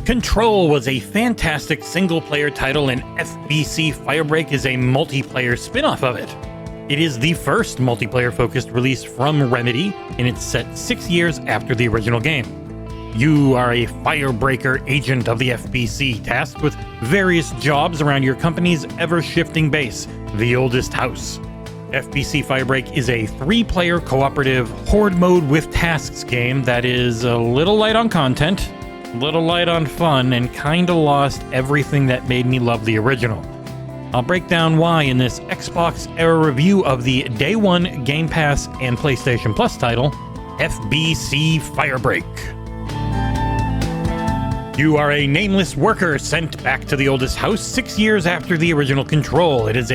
Control was a fantastic single-player title, and FBC Firebreak is a multiplayer spin-off of it. It is the first multiplayer-focused release from Remedy, and it's set 6 years after the original game. You are a Firebreaker agent of the FBC, tasked with various jobs around your company's ever-shifting base, the Oldest House. FBC Firebreak is a 3-player cooperative horde mode with tasks game that is a little light on content, a little light on fun, and kinda lost everything that made me love the original. I'll break down why in this XboxEra review of the Day 1 Game Pass and PlayStation Plus title, FBC Firebreak. You are a nameless worker sent back to the Oldest House 6 years after the original Control. It is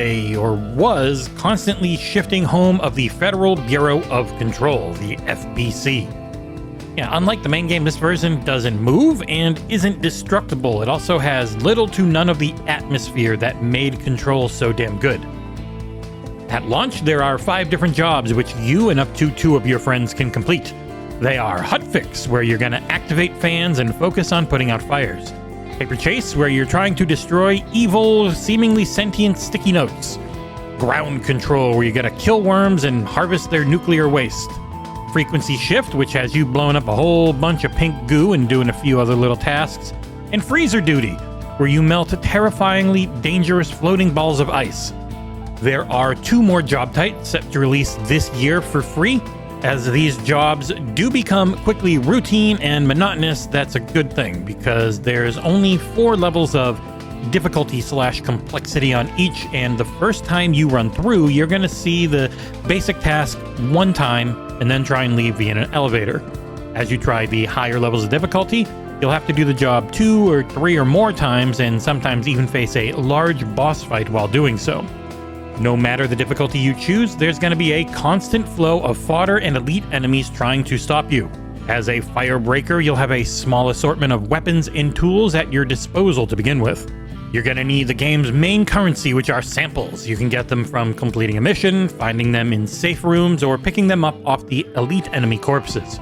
was constantly shifting home of the Federal Bureau of Control, the FBC. Yeah, unlike the main game, this version doesn't move and isn't destructible. It also has little to none of the atmosphere that made Control so damn good. At launch, there are 5 different jobs which you and up to 2 of your friends can complete. They are Hotfix, where you're going to activate fans and focus on putting out fires. Paper Chase, where you're trying to destroy evil, seemingly sentient sticky notes. Ground Control, where you got to kill worms and harvest their nuclear waste. Frequency Shift, which has you blowing up a whole bunch of pink goo and doing a few other little tasks. And Freezer Duty, where you melt terrifyingly dangerous floating balls of ice. There are 2 more job types set to release this year for free. As these jobs do become quickly routine and monotonous, that's a good thing, because there's only 4 levels of difficulty/complexity on each, and the first time you run through, you're going to see the basic task one time and then try and leave via an elevator. As you try the higher levels of difficulty, you'll have to do the job 2 or 3 or more times, and sometimes even face a large boss fight while doing so. No matter the difficulty you choose, there's going to be a constant flow of fodder and elite enemies trying to stop you. As a Firebreaker, you'll have a small assortment of weapons and tools at your disposal to begin with. You're going to need the game's main currency, which are samples. You can get them from completing a mission, finding them in safe rooms, or picking them up off the elite enemy corpses.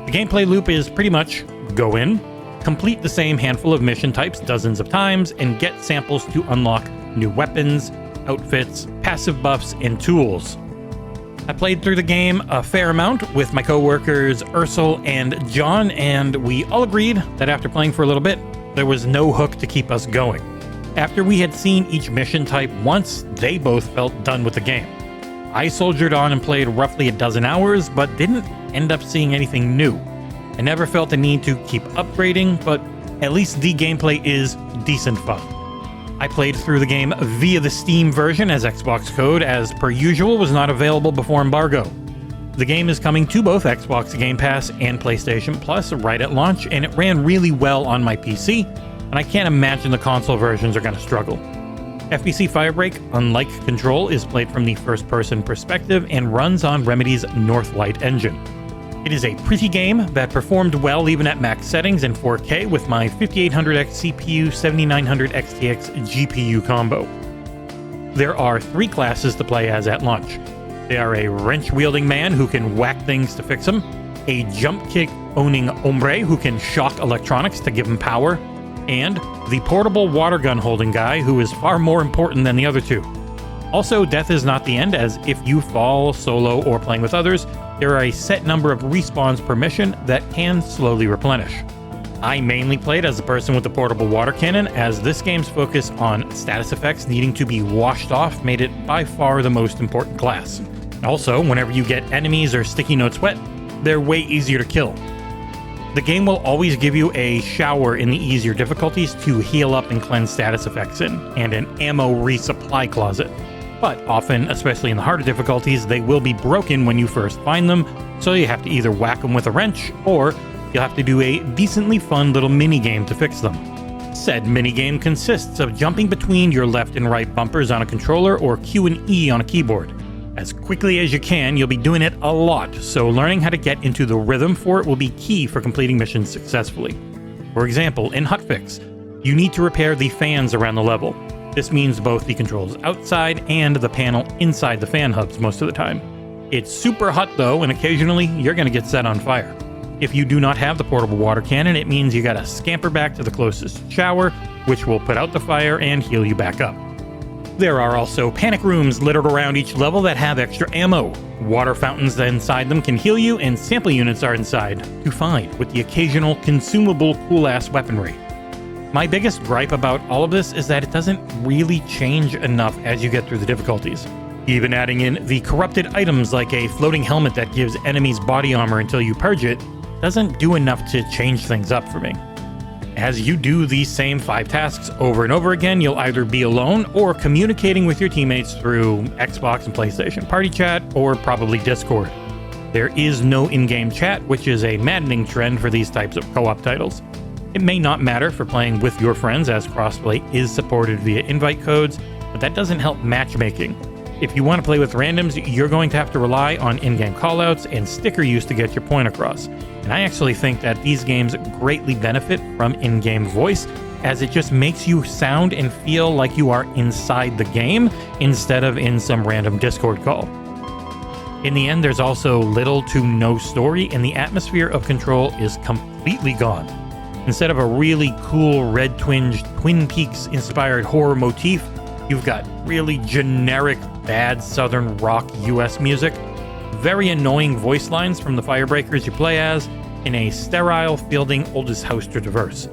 The gameplay loop is pretty much go in, complete the same handful of mission types dozens of times, and get samples to unlock new weapons, outfits, passive buffs, and tools. I played through the game a fair amount with my co-workers Ursel and John, and we all agreed that after playing for a little bit, there was no hook to keep us going. After we had seen each mission type once, they both felt done with the game. I soldiered on and played roughly a dozen hours, but didn't end up seeing anything new. I never felt the need to keep upgrading, but at least the gameplay is decent fun. I played through the game via the Steam version, as Xbox code, as per usual, was not available before embargo. The game is coming to both Xbox Game Pass and PlayStation Plus right at launch, and it ran really well on my PC, and I can't imagine the console versions are going to struggle. FBC Firebreak, unlike Control, is played from the first-person perspective and runs on Remedy's Northlight engine. It is a pretty game that performed well even at max settings in 4K with my 5800X CPU, 7900 XTX GPU combo. There are 3 classes to play as at launch. They are a wrench-wielding man who can whack things to fix them, a jump-kick-owning hombre who can shock electronics to give him power, and the portable water gun-holding guy who is far more important than the other 2. Also, death is not the end, as if you fall solo or playing with others, there are a set number of respawns per mission that can slowly replenish. I mainly played as the person with the portable water cannon, as this game's focus on status effects needing to be washed off made it by far the most important class. Also, whenever you get enemies or sticky notes wet, they're way easier to kill. The game will always give you a shower in the easier difficulties to heal up and cleanse status effects in, and an ammo resupply closet. But often, especially in the harder difficulties, they will be broken when you first find them, so you have to either whack them with a wrench, or you'll have to do a decently fun little minigame to fix them. Said minigame consists of jumping between your left and right bumpers on a controller or Q and E on a keyboard. As quickly as you can, you'll be doing it a lot, so learning how to get into the rhythm for it will be key for completing missions successfully. For example, in Hotfix, you need to repair the fans around the level. This means both the controls outside and the panel inside the fan hubs most of the time. It's super hot though, and occasionally you're going to get set on fire. If you do not have the portable water cannon, it means you gotta scamper back to the closest shower, which will put out the fire and heal you back up. There are also panic rooms littered around each level that have extra ammo. Water fountains inside them can heal you, and sample units are inside to find, with the occasional consumable cool-ass weaponry. My biggest gripe about all of this is that it doesn't really change enough as you get through the difficulties. Even adding in the corrupted items like a floating helmet that gives enemies body armor until you purge it doesn't do enough to change things up for me. As you do these same 5 tasks over and over again, you'll either be alone or communicating with your teammates through Xbox and PlayStation Party Chat, or probably Discord. There is no in-game chat, which is a maddening trend for these types of co-op titles. It may not matter for playing with your friends, as crossplay is supported via invite codes, but that doesn't help matchmaking. If you want to play with randoms, you're going to have to rely on in-game callouts and sticker use to get your point across. And I actually think that these games greatly benefit from in-game voice, as it just makes you sound and feel like you are inside the game instead of in some random Discord call. In the end, there's also little to no story, and the atmosphere of Control is completely gone. Instead of a really cool red-twinged Twin Peaks-inspired horror motif, you've got really generic, bad Southern rock US music, very annoying voice lines from the Firebreakers you play as, in a sterile fielding oldest house to traverse.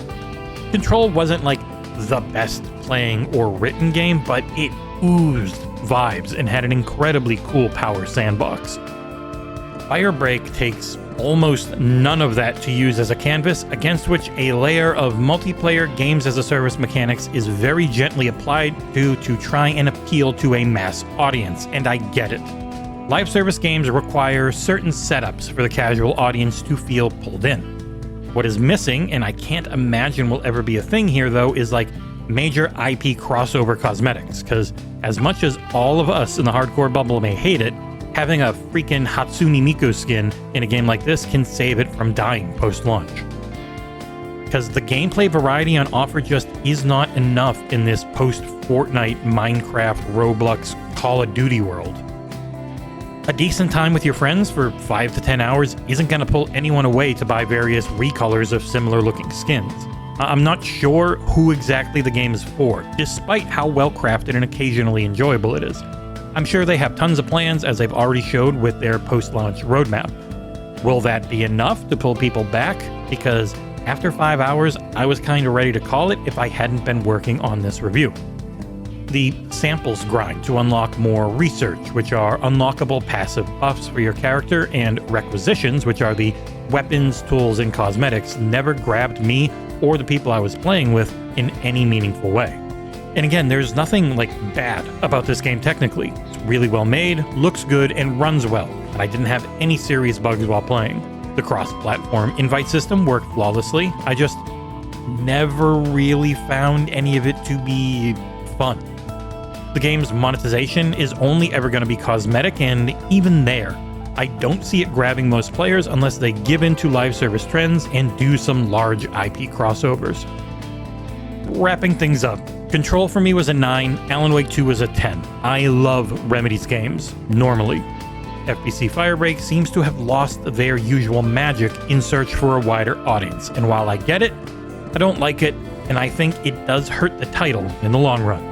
Control wasn't like the best playing or written game, but it oozed vibes and had an incredibly cool power sandbox. Firebreak takes almost none of that to use as a canvas, against which a layer of multiplayer games as a service mechanics is very gently applied to try and appeal to a mass audience, and I get it. Live service games require certain setups for the casual audience to feel pulled in. What is missing, and I can't imagine will ever be a thing here though, is like major IP crossover cosmetics, because as much as all of us in the hardcore bubble may hate it, having a freaking Hatsune Miku skin in a game like this can save it from dying post-launch. Because the gameplay variety on offer just is not enough in this post-Fortnite, Minecraft, Roblox, Call of Duty world. A decent time with your friends for 5 to 10 hours isn't going to pull anyone away to buy various recolors of similar looking skins. I'm not sure who exactly the game is for, despite how well crafted and occasionally enjoyable it is. I'm sure they have tons of plans, as they've already showed with their post-launch roadmap. Will that be enough to pull people back? Because after 5 hours, I was kind of ready to call it if I hadn't been working on this review. The samples grind to unlock more research, which are unlockable passive buffs for your character, and requisitions, which are the weapons, tools, and cosmetics, never grabbed me or the people I was playing with in any meaningful way. And again, there's nothing like bad about this game technically. It's really well made, looks good, and runs well, and I didn't have any serious bugs while playing. The cross-platform invite system worked flawlessly. I just never really found any of it to be fun. The game's monetization is only ever going to be cosmetic, and even there, I don't see it grabbing most players unless they give in to live service trends and do some large IP crossovers. Wrapping things up, Control for me was a 9, Alan Wake 2 was a 10. I love Remedy's games, normally. FBC Firebreak seems to have lost their usual magic in search for a wider audience, and while I get it, I don't like it, and I think it does hurt the title in the long run.